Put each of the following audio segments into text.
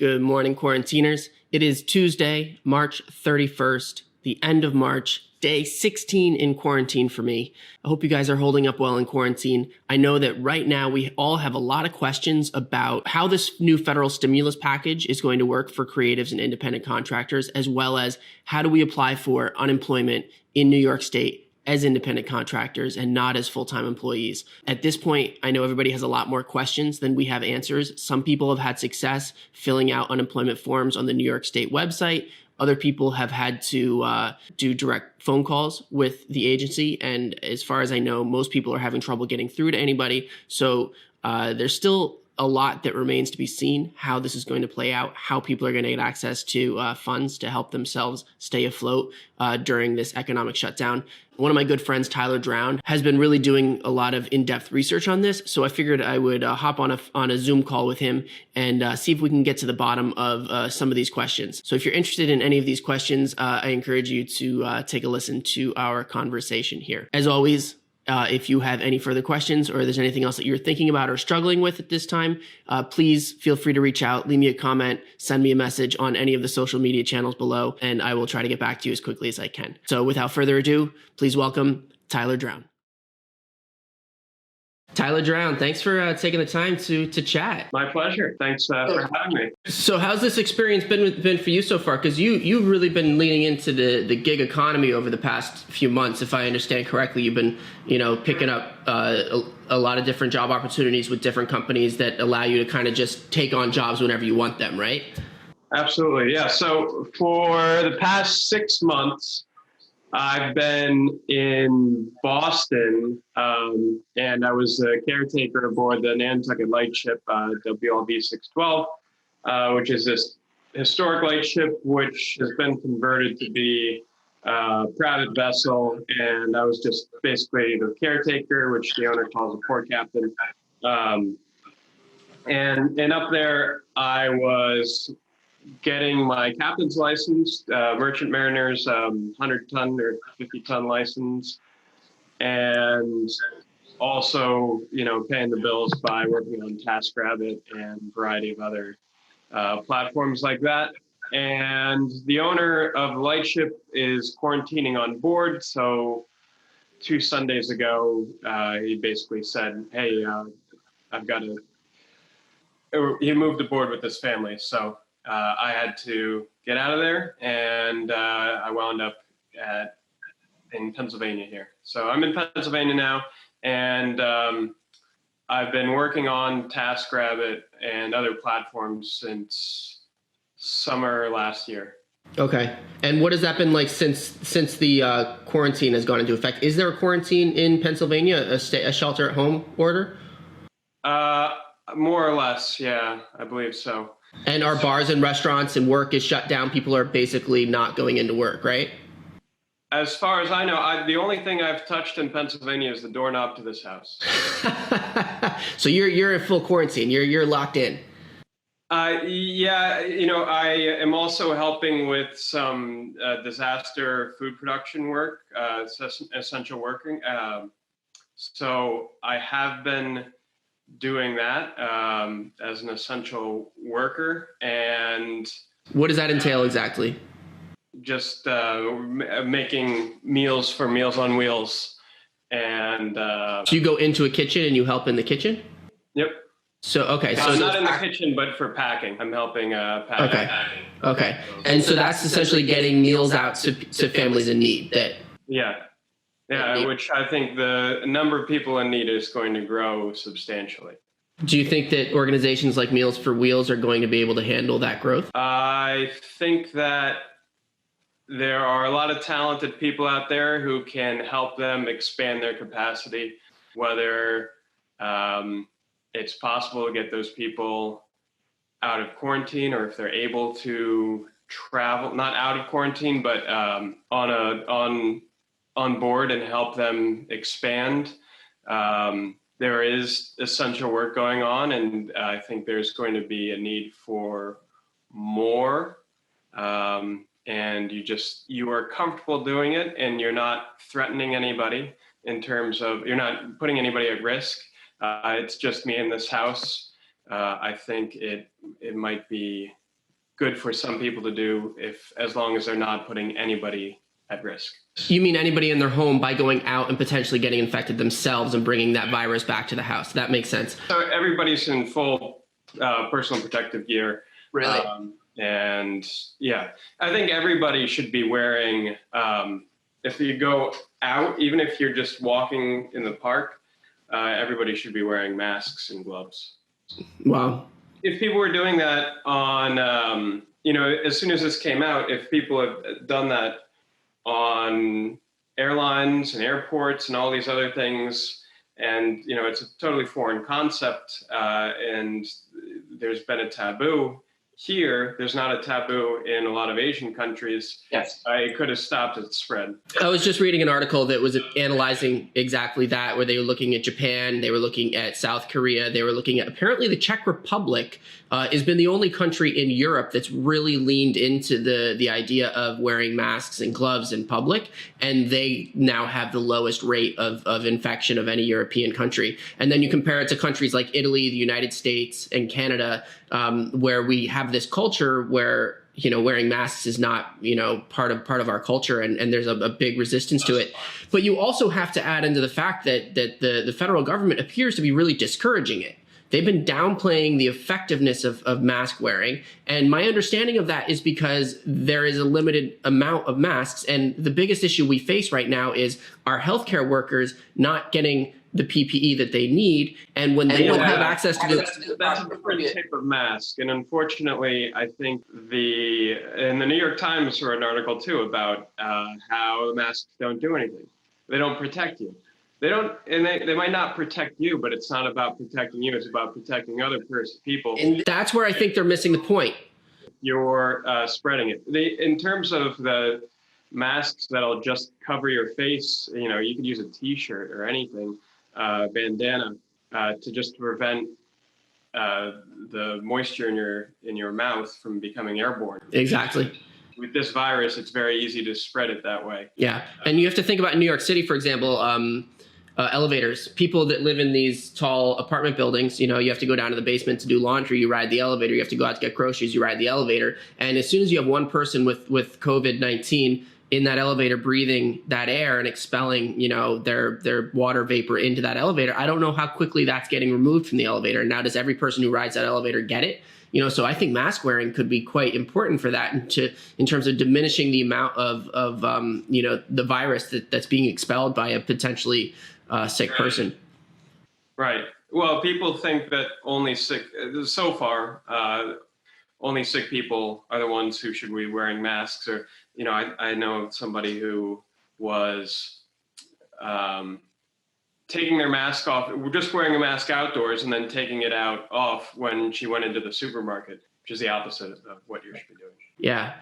Good morning, quarantiners. It is Tuesday, March 31st, the end of March, day 16 in quarantine for me. I hope you guys are holding up well in quarantine. I know that right now we all have a lot of questions about how this new federal stimulus package is going to work for creatives and independent contractors, as well as how do we apply for unemployment in New York State as independent contractors and not as full-time employees. At this point, I know everybody has a lot more questions than we have answers. Some people have had success filling out unemployment forms on the New York State website. Other people have had to do direct phone calls with the agency. And as far as I know, most people are having trouble getting through to anybody. So there's still a lot that remains to be seen, how this is going to play out, how people are going to get access to funds to help themselves stay afloat during this economic shutdown. One of my good friends, Tyler Drown, has been really doing a lot of in-depth research on this. So I figured I would hop on a Zoom call with him and see if we can get to the bottom of some of these questions. So if you're interested in any of these questions, I encourage you to take a listen to our conversation here. As always, if you have any further questions or there's anything else that you're thinking about or struggling with at this time, please feel free to reach out, leave me a comment, send me a message on any of the social media channels below, and I will try to get back to you as quickly as I can. So without further ado, please welcome Tyler Drown. Tyler Drown, thanks for taking the time to chat. My pleasure. Thanks for having me. So how's this experience been for you so far? Because you've really been leaning into the gig economy over the past few months. If I understand correctly, you've been picking up a lot of different job opportunities with different companies that allow you to kind of just take on jobs whenever you want them, right? Absolutely. Yeah. So for the past 6 months, I've been in Boston, and I was a caretaker aboard the Nantucket lightship, WLV 612, which is this historic lightship which has been converted to be a private vessel. And I was just basically the caretaker, which the owner calls a port captain. And up there, I was getting my captain's license, merchant mariners, 100-ton or 50-ton license, and also, paying the bills by working on TaskRabbit and a variety of other platforms like that. And the owner of the lightship is quarantining on board. So 2 Sundays ago, he basically said, "Hey, I've got to." He moved aboard with his family, so I had to get out of there, and I wound up in Pennsylvania here. So I'm in Pennsylvania now, and I've been working on TaskRabbit and other platforms since summer last year. Okay. And what has that been like since the quarantine has gone into effect? Is there a quarantine in Pennsylvania, a shelter-at-home order? More or less, yeah, I believe so. And our bars and restaurants and work is shut down. People are basically not going into work, right? As far as I know, the only thing I've touched in Pennsylvania is the doorknob to this house. So you're in full quarantine. You're locked in. Yeah, I am also helping with some disaster food production work, essential working. So I have been doing that as an essential worker. And what does that entail exactly? Just making meals for Meals on Wheels. And so you go into a kitchen and you help in the kitchen? Yep. So, okay. So I'm not in the kitchen, but for packing. I'm helping pack. Okay. And so that's essentially getting meals out to families in need. Yeah, which I think the number of people in need is going to grow substantially. Do you think that organizations like Meals for Wheels are going to be able to handle that growth? I think that there are a lot of talented people out there who can help them expand their capacity, whether it's possible to get those people out of quarantine, or if they're able to travel, not out of quarantine, but on board and help them expand. There is essential work going on, and I think there's going to be a need for more. And you are comfortable doing it, and you're not threatening anybody in terms of, you're not putting anybody at risk. It's just me in this house. I think it might be good for some people to do as long as they're not putting anybody at risk. You mean anybody in their home by going out and potentially getting infected themselves and bringing that virus back to the house? That makes sense. So everybody's in full personal protective gear. Really? And yeah, I think everybody should be wearing, if you go out, even if you're just walking in the park, everybody should be wearing masks and gloves. Wow. If people were doing that on, as soon as this came out, if people have done that on airlines and airports and all these other things, and it's a totally foreign concept, and there's been a taboo here. There's not a taboo in a lot of Asian countries. Yes. It could have stopped its spread. I was just reading an article that was analyzing exactly that, where they were looking at Japan, they were looking at South Korea, they were looking at, apparently the Czech Republic has been the only country in Europe that's really leaned into the idea of wearing masks and gloves in public, and they now have the lowest rate of infection of any European country. And then you compare it to countries like Italy, the United States, and Canada, where we have this culture where wearing masks is not, part of our culture, and there's a big resistance to it. But you also have to add into the fact that the federal government appears to be really discouraging it. They've been downplaying the effectiveness of mask wearing. And my understanding of that is because there is a limited amount of masks. And the biggest issue we face right now is our healthcare workers not getting the PPE that they need. And when they don't have access to that's a different type of mask. And unfortunately, I think in the New York Times wrote an article too about how the masks don't do anything. They don't protect you. They don't, and they might not protect you, but it's not about protecting you. It's about protecting other people. And that's where I think they're missing the point. You're spreading it. In terms of the masks that'll just cover your face, you could use a T-shirt or anything, bandana, to just prevent the moisture in your mouth from becoming airborne. Exactly. With this virus, it's very easy to spread it that way. Yeah, and you have to think about in New York City, for example, elevators. People that live in these tall apartment buildings, you have to go down to the basement to do laundry, you ride the elevator. You have to go out to get groceries, you ride the elevator. And as soon as you have one person with COVID-19 in that elevator breathing that air and expelling, their water vapor into that elevator, I don't know how quickly that's getting removed from the elevator. Now, does every person who rides that elevator get it? So I think mask wearing could be quite important for that, in terms of diminishing the amount of the virus that's being expelled by a potentially sick person. Right. Well, people think that only sick people are the ones who should be wearing masks. Or, I know somebody who was taking their mask off, just wearing a mask outdoors and then taking it off when she went into the supermarket, which is the opposite of what you should be doing. Yeah.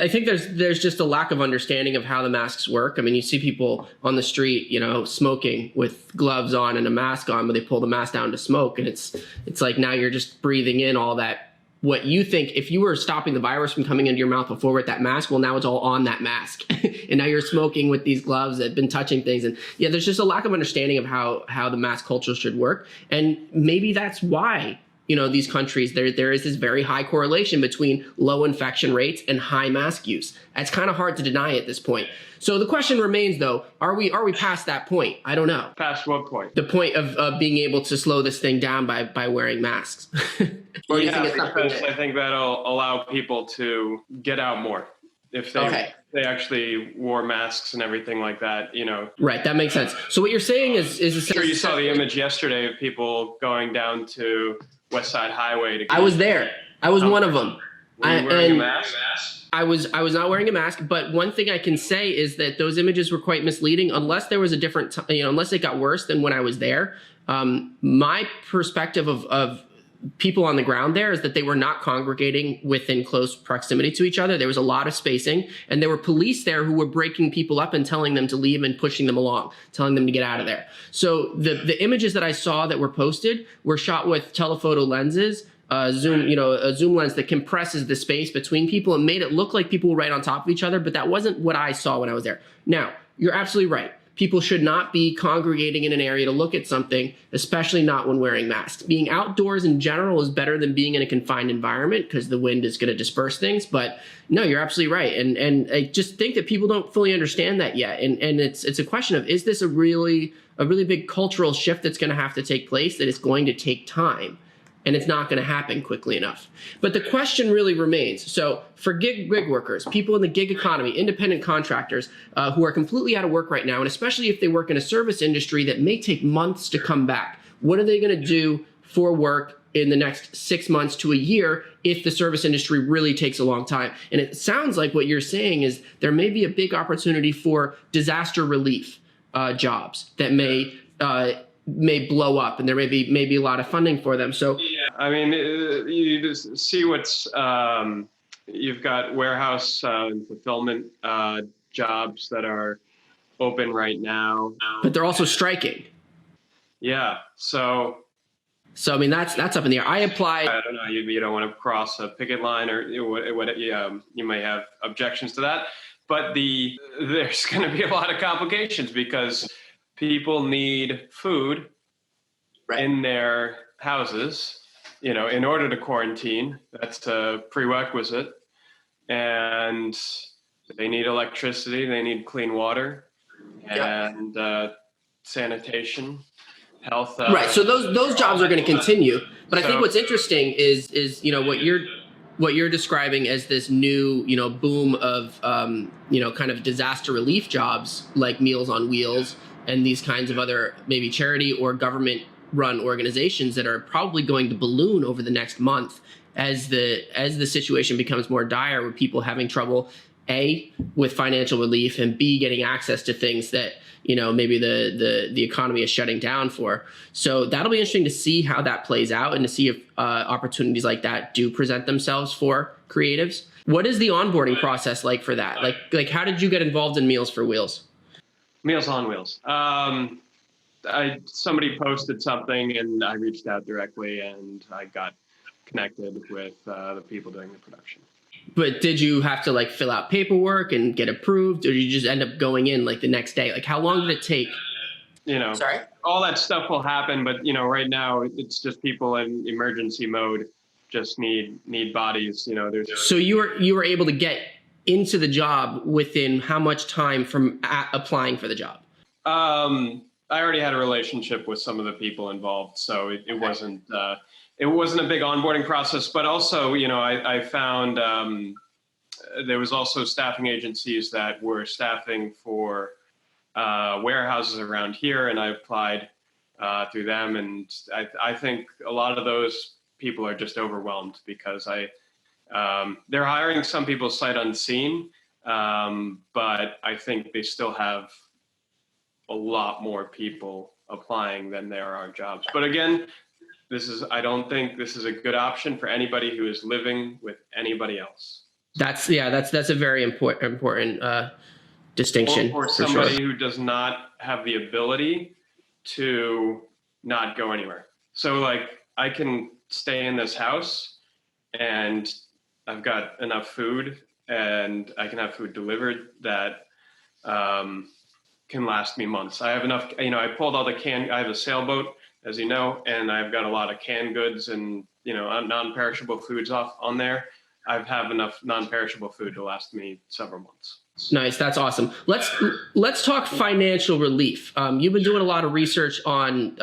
I think there's just a lack of understanding of how the masks work. I mean, you see people on the street, smoking with gloves on and a mask on, but they pull the mask down to smoke, and it's like now you're just breathing in all that. What you think, if you were stopping the virus from coming into your mouth before with that mask, well, now it's all on that mask. And now you're smoking with these gloves that have been touching things. And yeah, there's just a lack of understanding of how the mask culture should work. And maybe that's why, these countries, there is this very high correlation between low infection rates and high mask use. It's kind of hard to deny at this point. So the question remains, though, are we past that point? I don't know. Past what point? The point of being able to slow this thing down by wearing masks. Or you think it's because I think that'll allow people to get out more if they actually wore masks and everything like that, Right, that makes sense. So what you're saying is sure, you saw the image yesterday of people going down to West Side Highway. I was there. I was one of them. Were you wearing a mask? I was not wearing a mask, but one thing I can say is that those images were quite misleading, unless there was a different, unless it got worse than when I was there. My perspective of people on the ground there is that they were not congregating within close proximity to each other. There was a lot of spacing, and there were police there who were breaking people up and telling them to leave and pushing them along, telling them to get out of there. So the images that I saw that were posted were shot with telephoto lenses, a zoom lens that compresses the space between people and made it look like people were right on top of each other, but that wasn't what I saw when I was there. Now, you're absolutely right. People should not be congregating in an area to look at something, especially not when wearing masks. Being outdoors in general is better than being in a confined environment because the wind is going to disperse things. But no, you're absolutely right. And I just think that people don't fully understand that yet. And it's a question of, is this a really big cultural shift that's going to have to take place, that is going to take time? And it's not going to happen quickly enough. But the question really remains. So for gig workers, people in the gig economy, independent contractors who are completely out of work right now, and especially if they work in a service industry that may take months to come back, what are they going to do for work in the next 6 months to a year if the service industry really takes a long time? And it sounds like what you're saying is there may be a big opportunity for disaster relief jobs that may blow up, and there may be a lot of funding for them. So yeah, I mean, you just see what's you've got warehouse and fulfillment jobs that are open right now, but they're also striking. Yeah, so I mean, that's up in the air. I applied. I don't know. You don't want to cross a picket line, or you may have objections to that. But there's going to be a lot of complications because people need food in their houses, in order to quarantine. That's a prerequisite. And they need electricity, they need clean water, and sanitation, health. Right. So those jobs are going to continue. But I think what's interesting is what you're describing as this new, boom of, kind of disaster relief jobs like Meals on Wheels and these kinds of other maybe charity or government run organizations that are probably going to balloon over the next month as the situation becomes more dire, with people having trouble, A, with financial relief, and B, getting access to things that, maybe the economy is shutting down for. So that'll be interesting to see how that plays out and to see if opportunities like that do present themselves for creatives. What is the onboarding process like for that? Like how did you get involved in Meals for Wheels? Meals on Wheels. Somebody posted something and I reached out directly and I got connected with the people doing the production. But did you have to fill out paperwork and get approved, or did you just end up going in the next day? How long did it take? Sorry? All that stuff will happen, but right now it's just people in emergency mode just need bodies. So you were able to get into the job within how much time from applying for the job? I already had a relationship with some of the people involved, so it wasn't a big onboarding process. But also, I found there was also staffing agencies that were staffing for warehouses around here, and I applied through them. And I think a lot of those people are just overwhelmed because they're hiring some people sight unseen, but I think they still have a lot more people applying than there are jobs. But again, I don't think this is a good option for anybody who is living with anybody else. That's a very important distinction. Or somebody who does not have the ability to not go anywhere. So I can stay in this house and I've got enough food and I can have food delivered that can last me months. I have enough, I pulled all I have a sailboat, as you know, and I've got a lot of canned goods and, non-perishable foods on there. I have enough non-perishable food to last me several months. Nice. That's awesome. Let's talk financial relief. You've been doing a lot of research on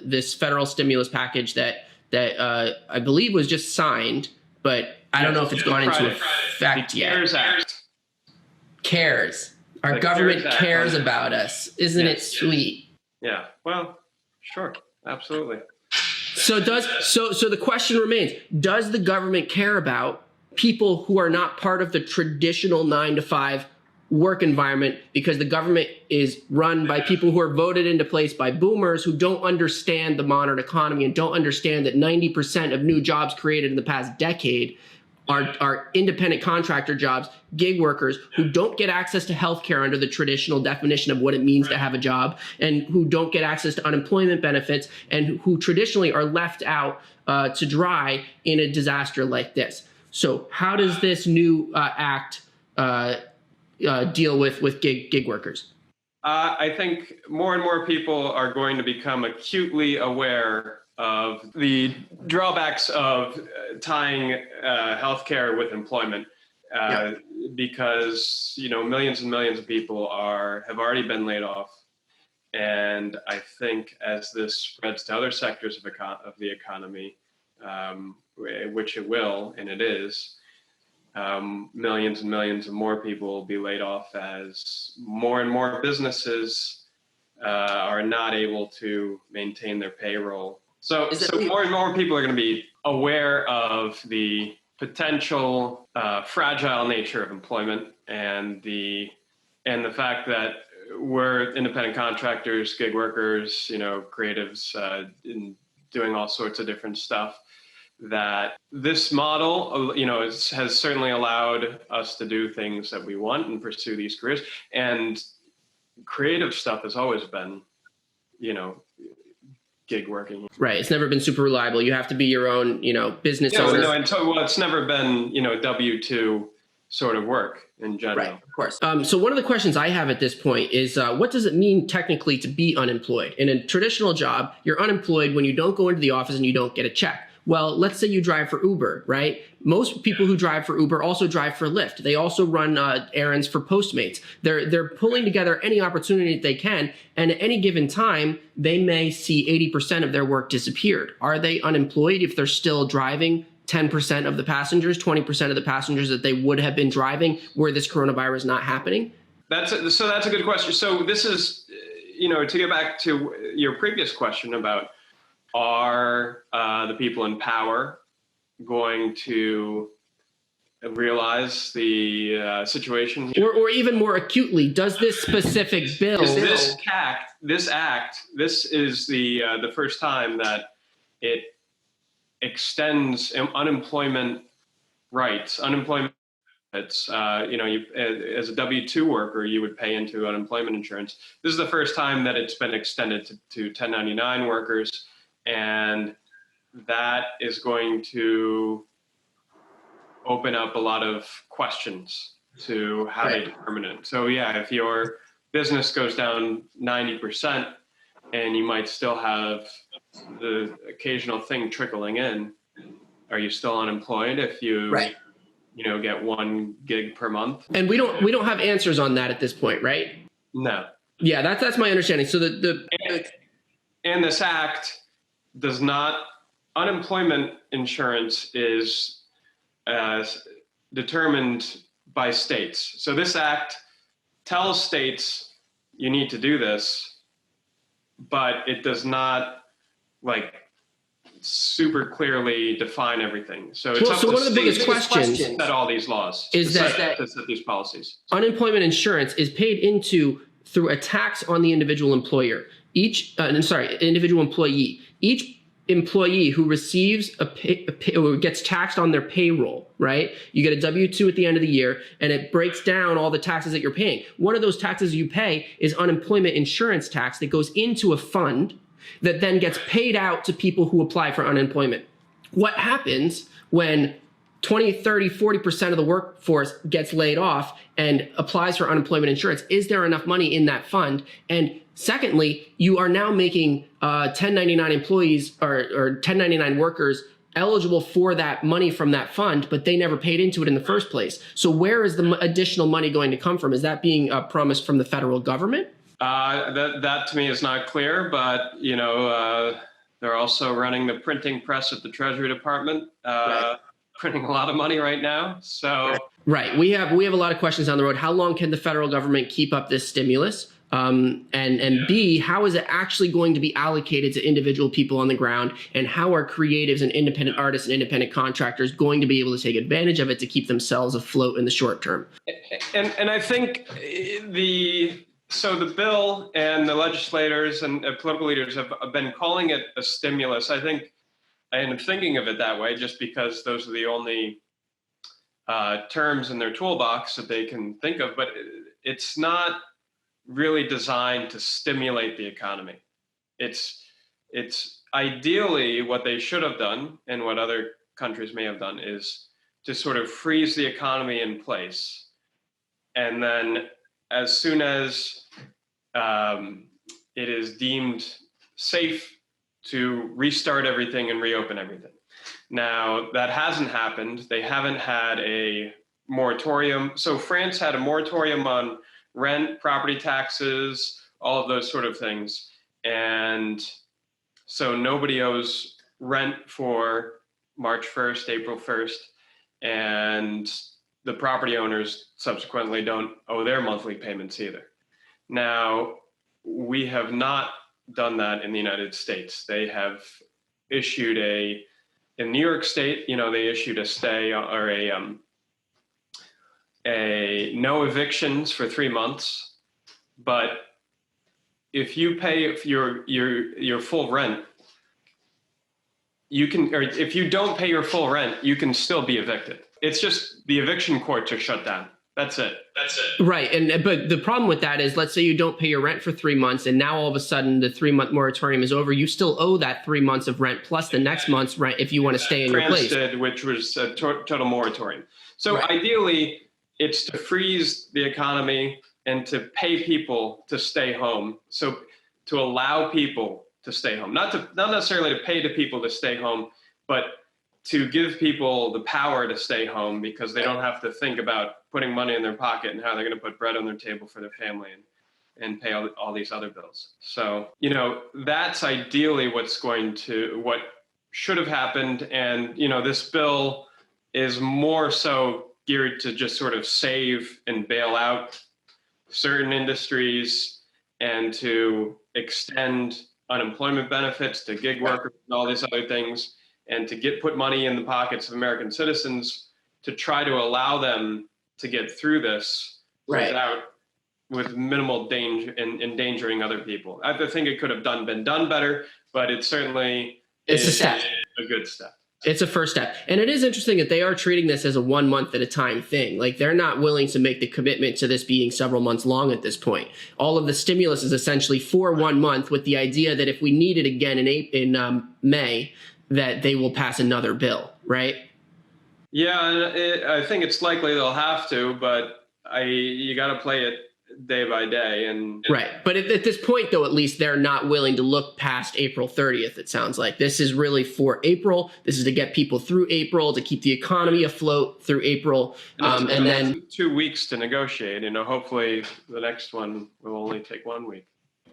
this federal stimulus package that I believe was just signed, but I don't know if it's gone into effect yet. CARES Act. CARES. Our government cares about us. Isn't it sweet? Yeah. Well, sure. Absolutely. So the question remains, does the government care about people who are not part of the traditional 9-to-5 work environment, because the government is run by people who are voted into place by boomers who don't understand the modern economy and don't understand that 90% of new jobs created in the past decade are independent contractor jobs, gig workers who don't get access to healthcare under the traditional definition of what it means to have a job, and who don't get access to unemployment benefits, and who traditionally are left out to dry in a disaster like this. So how does this new act deal with gig workers? I think more and more people are going to become acutely aware of the drawbacks of tying healthcare with employment, Yeah. because millions and millions of people have already been laid off, and I think as this spreads to other sectors of the economy, which it will, and it is. Millions and millions of more people will be laid off as more and more businesses are not able to maintain their payroll. So more and more people are going to be aware of the potential fragile nature of employment and the fact that we're independent contractors, gig workers, creatives, in doing all sorts of different stuff, that this model, has certainly allowed us to do things that we want and pursue these careers. And creative stuff has always been, gig working. Right. It's never been super reliable. You have to be your own, business owner. No, it's never been, W-2 sort of work in general. Right, of course. So one of the questions I have at this point is, what does it mean technically to be unemployed? In a traditional job, you're unemployed when you don't go into the office and you don't get a check. Well, let's say you drive for Uber, right? Most people who drive for Uber also drive for Lyft. They also run errands for Postmates. They're pulling together any opportunity that they can, and at any given time, they may see 80% of their work disappeared. Are they unemployed if they're still driving 10% of the passengers, 20% of the passengers that they would have been driving were this coronavirus not happening? That's a good question. So this is, to get back to your previous question about, are the people in power going to realize the situation? Or even more acutely, does this specific bill... This is the first time that it extends unemployment rights, unemployment benefits. As a W-2 worker, you would pay into unemployment insurance. This is the first time that it's been extended to 1099 workers. And that is going to open up a lot of questions to how they determine it. So yeah, if your business goes down 90% and you might still have the occasional thing trickling in, are you still unemployed if you get 1 gig per month? And we don't have answers on that at this point, right? No. Yeah, that's my understanding. So and this act does not, unemployment insurance is determined by states. So this act tells states you need to do this, but it does not super clearly define everything. So it's one of the biggest questions that all these laws is that set these policies. Unemployment insurance is paid into through a tax on the individual employer. Individual employee. Each employee who receives or gets taxed on their payroll, right? You get a W-2 at the end of the year, and it breaks down all the taxes that you're paying. One of those taxes you pay is unemployment insurance tax that goes into a fund that then gets paid out to people who apply for unemployment. What happens when 20, 30, 40% of the workforce gets laid off and applies for unemployment insurance? Is there enough money in that fund? And secondly, you are now making 1099 employees or 1099 workers eligible for that money from that fund, but they never paid into it in the first place. So where is the additional money going to come from? Is that being promised from the federal government? That to me is not clear, but they're also running the printing press at the Treasury Department, printing a lot of money right now. So right, we have a lot of questions down the road. How long can the federal government keep up this stimulus? And B, how is it actually going to be allocated to individual people on the ground? And how are creatives and independent artists and independent contractors going to be able to take advantage of it to keep themselves afloat in the short term? And I think the bill and the legislators and political leaders have been calling it a stimulus. I think I end up thinking of it that way just because those are the only terms in their toolbox that they can think of. But it's not really designed to stimulate the economy. It's ideally what they should have done, and what other countries may have done, is to sort of freeze the economy in place. And then as soon as it is deemed safe to restart everything and reopen everything. Now, that hasn't happened. They haven't had a moratorium. So France had a moratorium on rent, property taxes, all of those sort of things. And so nobody owes rent for March 1st, April 1st, and the property owners subsequently don't owe their monthly payments either. Now, we have not done that in the United States. They have issued in New York State, they issued a stay or a no evictions for 3 months. But if you pay your full rent, you can, or if you don't pay your full rent, you can still be evicted. It's just the eviction courts are shut down. That's it. Right. But the problem with that is, let's say you don't pay your rent for 3 months, and now all of a sudden the 3-month moratorium is over. You still owe that 3 months of rent plus the next month's rent if you want to stay in your place. France did, which was a total moratorium. So Right. Ideally, it's to freeze the economy and to pay people to stay home. So to allow people to stay home, not necessarily to pay the people to stay home, but to give people the power to stay home, because they don't have to think about putting money in their pocket and how they're going to put bread on their table for their family and pay all these other bills. So, that's ideally what should have happened. And, this bill is more so geared to just sort of save and bail out certain industries and to extend unemployment benefits to gig workers and all these other things, and to put money in the pockets of American citizens to try to allow them to get through this with minimal danger and endangering other people. I think it could have been done better, but it certainly It's is a step. a good step. It's a first step. And it is interesting that they are treating this as a 1 month at a time thing. Like, they're not willing to make the commitment to this being several months long at this point. All of the stimulus is essentially for 1 month, with the idea that if we need it again in May, that they will pass another bill, right? Yeah, and I think it's likely they'll have to, but you got to play it day by day. Right. But at this point, though, at least they're not willing to look past April 30th, it sounds like. This is really for April. This is to get people through April, to keep the economy afloat through April. And then 2 weeks to negotiate. Hopefully the next one will only take 1 week.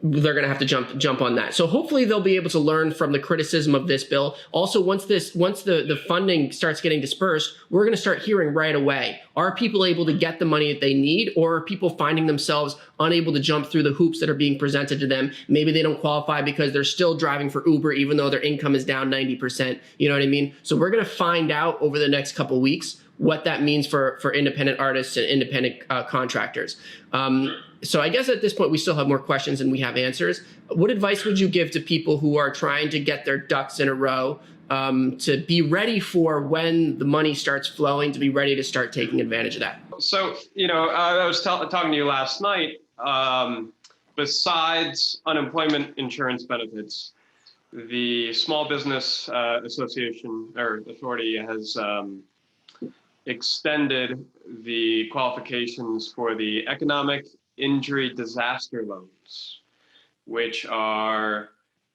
they're going to have to jump on that. So hopefully they'll be able to learn from the criticism of this bill. Also, once the funding starts getting dispersed, we're going to start hearing right away. Are people able to get the money that they need, or are people finding themselves unable to jump through the hoops that are being presented to them? Maybe they don't qualify because they're still driving for Uber, even though their income is down 90%. You know what I mean? So we're going to find out over the next couple weeks what that means for independent artists and independent contractors. So I guess at this point, we still have more questions than we have answers. What advice would you give to people who are trying to get their ducks in a row, to be ready for when the money starts flowing, to be ready to start taking advantage of that? So, I was talking to you last night. Besides unemployment insurance benefits, the Small Business Association or Authority has extended the qualifications for the economic injury disaster loans, which are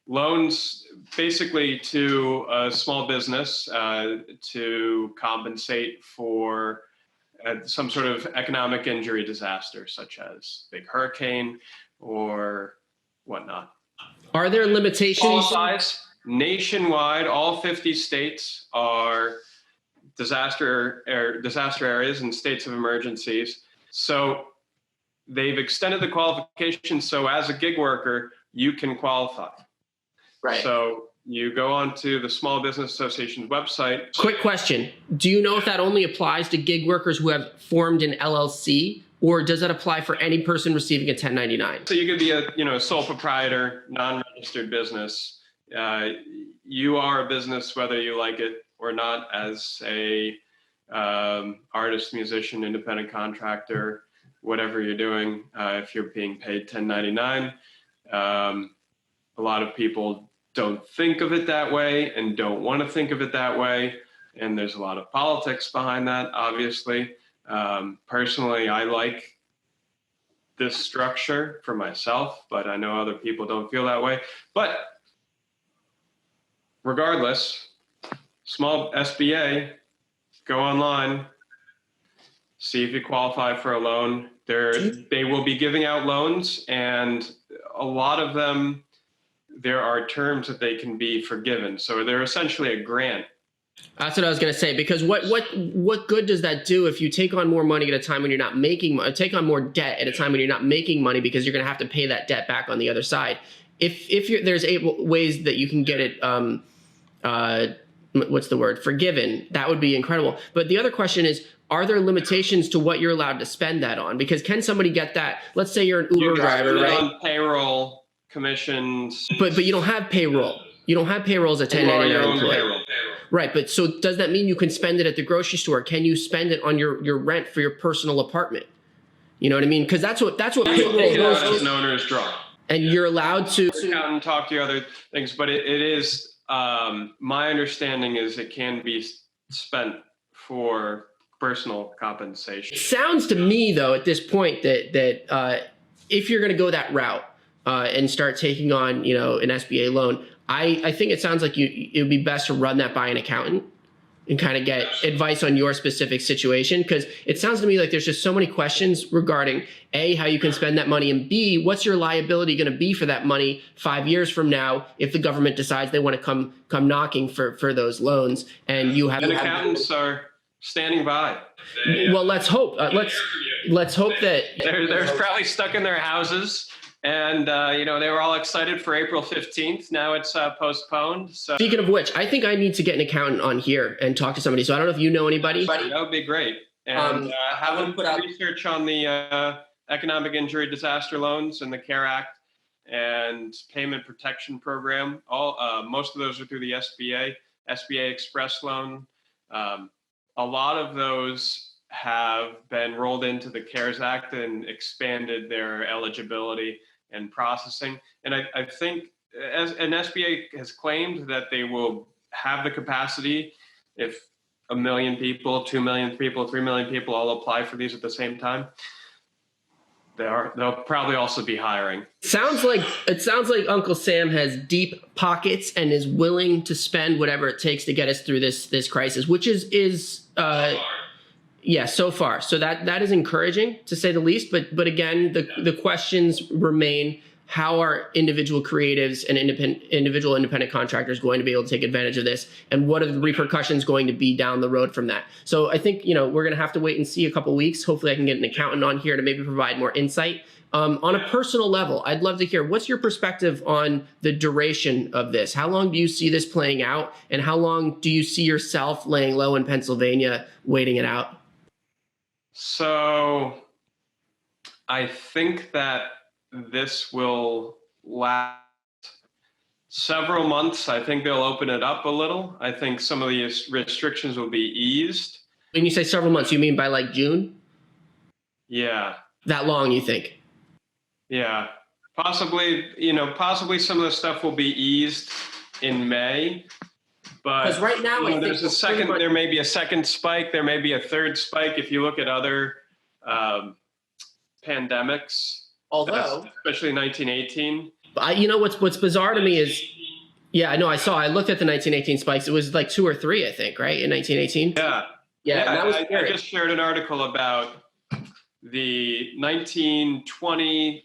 loans basically to a small business to compensate for some sort of economic injury disaster, such as big hurricane or whatnot. Are there limitations? Qualifies nationwide. All 50 states are disaster areas and states of emergencies. So they've extended the qualifications so as a gig worker, you can qualify. Right. So you go onto the Small Business Association's website. Quick question. Do you know if that only applies to gig workers who have formed an LLC, or does that apply for any person receiving a 1099? So you could be a sole proprietor, non-registered business. You are a business whether you like it or not, as a artist, musician, independent contractor, whatever you're doing. If you're being paid 1099, a lot of people don't think of it that way and don't want to think of it that way. And there's a lot of politics behind that, obviously. Personally, I like this structure for myself, but I know other people don't feel that way. But regardless, small SBA, go online, see if you qualify for a loan. They will be giving out loans, and a lot of them, there are terms that they can be forgiven. So they're essentially a grant. That's what I was going to say, because what good does that do if you take on more money at a time when you're not making money, take on more debt at a time when you're not making money, because you're going to have to pay that debt back on the other side. If there's ways that you can get it, what's the word, forgiven, that would be incredible. But the other question is, are there limitations to what you're allowed to spend that on? Because can somebody get that? Let's say you're an Uber driver, right? On payroll, commissions. But you don't have payroll. You don't have payroll as a 1099 employee. Right, but so does that mean you can spend it at the grocery store? Can you spend it on your rent for your personal apartment? You know what I mean? Because that's what payroll goes as an owner's draw. And you're allowed to account and talk to your other things, but it is my understanding is it can be spent for personal compensation. It sounds to me though at this point that if you're going to go that route and start taking on an SBA loan, I think it sounds like it would be best to run that by an accountant and kind of get advice on your specific situation, because it sounds to me like there's just so many questions regarding A, how you can spend that money, and B, what's your liability going to be for that money 5 years from now if the government decides they want to come knocking for those loans and you have. And accountants are standing by. Well, let's hope. Let's hope that they're probably stuck in their houses. And, they were all excited for April 15th. Now it's postponed. So. Speaking of which, I think I need to get an accountant on here and talk to somebody. So I don't know if you know anybody. That would be great. And have them put out research on the Economic Injury Disaster Loans and the CARE Act and Payment Protection Program. Most of those are through the SBA Express Loan. A lot of those have been rolled into the CARES Act and expanded their eligibility and processing. And I think as an SBA has claimed that they will have the capacity if 1 million people, 2 million people, 3 million people all apply for these at the same time. They'll probably also be hiring. It sounds like Uncle Sam has deep pockets and is willing to spend whatever it takes to get us through this crisis, which is yeah, so far. So that is encouraging, to say the least. But again, the questions remain: how are individual creatives and individual independent contractors going to be able to take advantage of this, and what are the repercussions going to be down the road from that? So I think we're going to have to wait and see a couple weeks. Hopefully, I can get an accountant on here to maybe provide more insight. On a personal level, I'd love to hear, what's your perspective on the duration of this? How long do you see this playing out, and how long do you see yourself laying low in Pennsylvania, waiting it out? So I think that this will last several months. I think they'll open it up a little. I think some of these restrictions will be eased. When you say several months, you mean by like June? Yeah. That long, you think? Yeah. Possibly some of the stuff will be eased in May. But because right now, there may be a second spike. There may be a third spike if you look at other pandemics. Although, especially 1918. What's bizarre to me is, I looked at the 1918 spikes. It was like 2 or 3, I think, right, in 1918. Yeah. I just shared an article about the 1920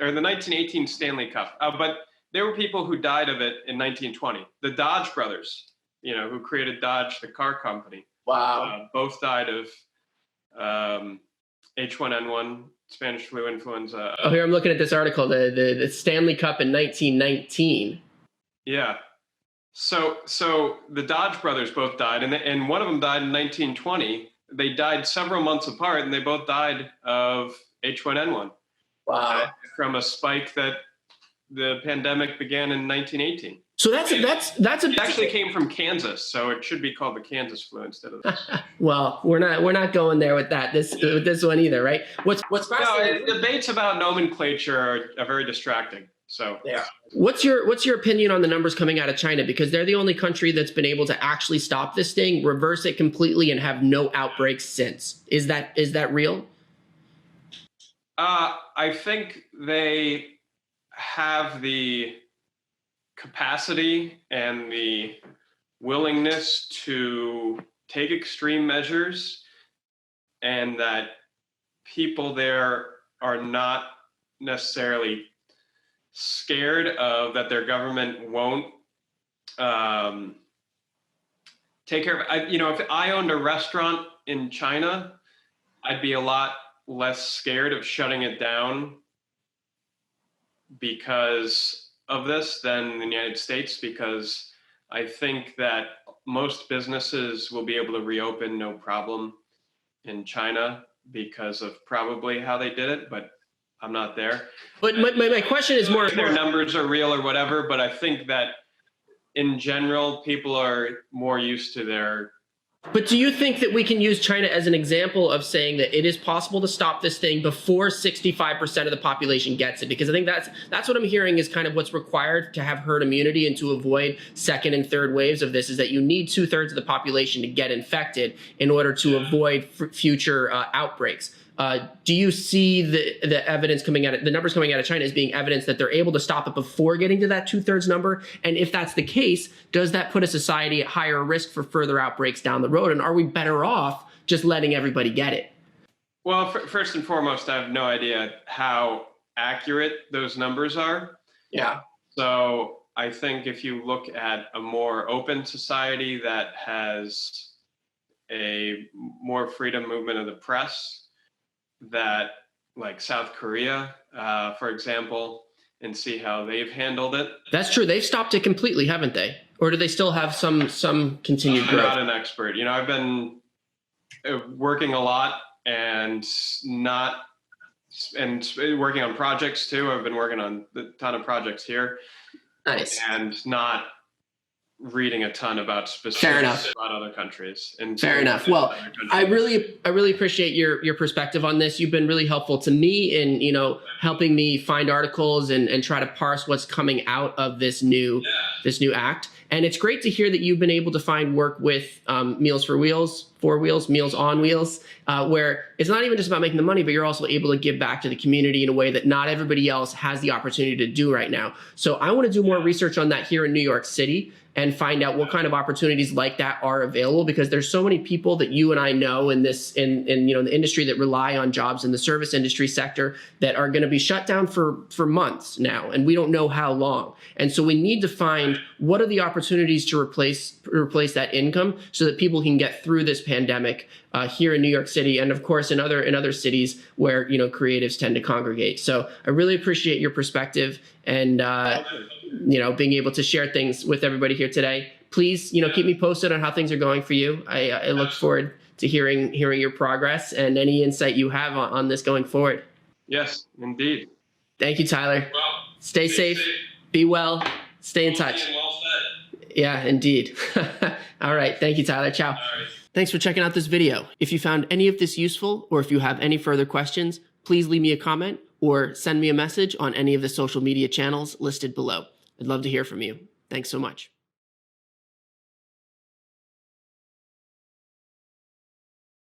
or the 1918 Stanley Cup, but there were people who died of it in 1920. The Dodge brothers, who created Dodge, the car company. Wow. Both died of H1N1, Spanish flu influenza. Oh, here I'm looking at this article, the Stanley Cup in 1919. Yeah. So the Dodge brothers both died, and one of them died in 1920. They died several months apart, and they both died of H1N1. Wow. From a spike that the pandemic began in 1918. So it actually came from Kansas, so it should be called the Kansas flu instead of this. Well, we're not going there with that with this one either, right? What's fascinating? Debates about nomenclature are very distracting. So yeah. What's your opinion on the numbers coming out of China? Because they're the only country that's been able to actually stop this thing, reverse it completely, and have no outbreaks since. Is that real? I think they have the capacity and the willingness to take extreme measures, and that people there are not necessarily scared of that their government won't take care of it. If I owned a restaurant in China, I'd be a lot less scared of shutting it down because of this than in the United States, because I think that most businesses will be able to reopen no problem in China because of probably how they did it, but I'm not there. But my question is more, their numbers are real or whatever, but I think that in general, people are more used to their. But do you think that we can use China as an example of saying that it is possible to stop this thing before 65% of the population gets it? Because I think that's what I'm hearing is kind of what's required to have herd immunity and to avoid second and third waves of this, is that you need 2/3 of the population to get infected in order to avoid future outbreaks. Do you see the evidence coming out, the numbers coming out of China as being evidence that they're able to stop it before getting to that 2/3 number? And if that's the case, does that put a society at higher risk for further outbreaks down the road? And are we better off just letting everybody get it? Well, first and foremost, I have no idea how accurate those numbers are. Yeah. So I think if you look at a more open society that has a more freedom movement of the press, that like South Korea, for example, and see how they've handled it. That's true. They've stopped it completely, haven't they? Or do they still have some continued growth? I'm not an expert. I've been working a lot and working on projects too. I've been working on a ton of projects here. Nice. And not reading a ton about specifics about other countries. Fair enough. Well, I really appreciate your perspective on this. You've been really helpful to me in, helping me find articles and try to parse what's coming out of this new act. And it's great to hear that you've been able to find work with Meals for Wheels, Meals on Wheels, where it's not even just about making the money, but you're also able to give back to the community in a way that not everybody else has the opportunity to do right now. So I want to do more research on that here in New York City and find out what kind of opportunities like that are available, because there's so many people that you and I know in the industry that rely on jobs in the service industry sector that are going to be shut down for months now, and we don't know how long. And so we need to find what are the opportunities to replace that income so that people can get through this pandemic here in New York City, and of course in other cities where creatives tend to congregate. So I really appreciate your perspective and being able to share things with everybody here today. Please keep me posted on how things are going for you. I look forward to hearing your progress and any insight you have on this going forward. Yes, indeed. Thank you, Tyler. Well, stay safe, be well, stay in touch. Well said. Yeah, indeed. All right. Thank you, Tyler. Ciao. All right. Thanks for checking out this video. If you found any of this useful, or if you have any further questions, please leave me a comment or send me a message on any of the social media channels listed below. I'd love to hear from you. Thanks so much.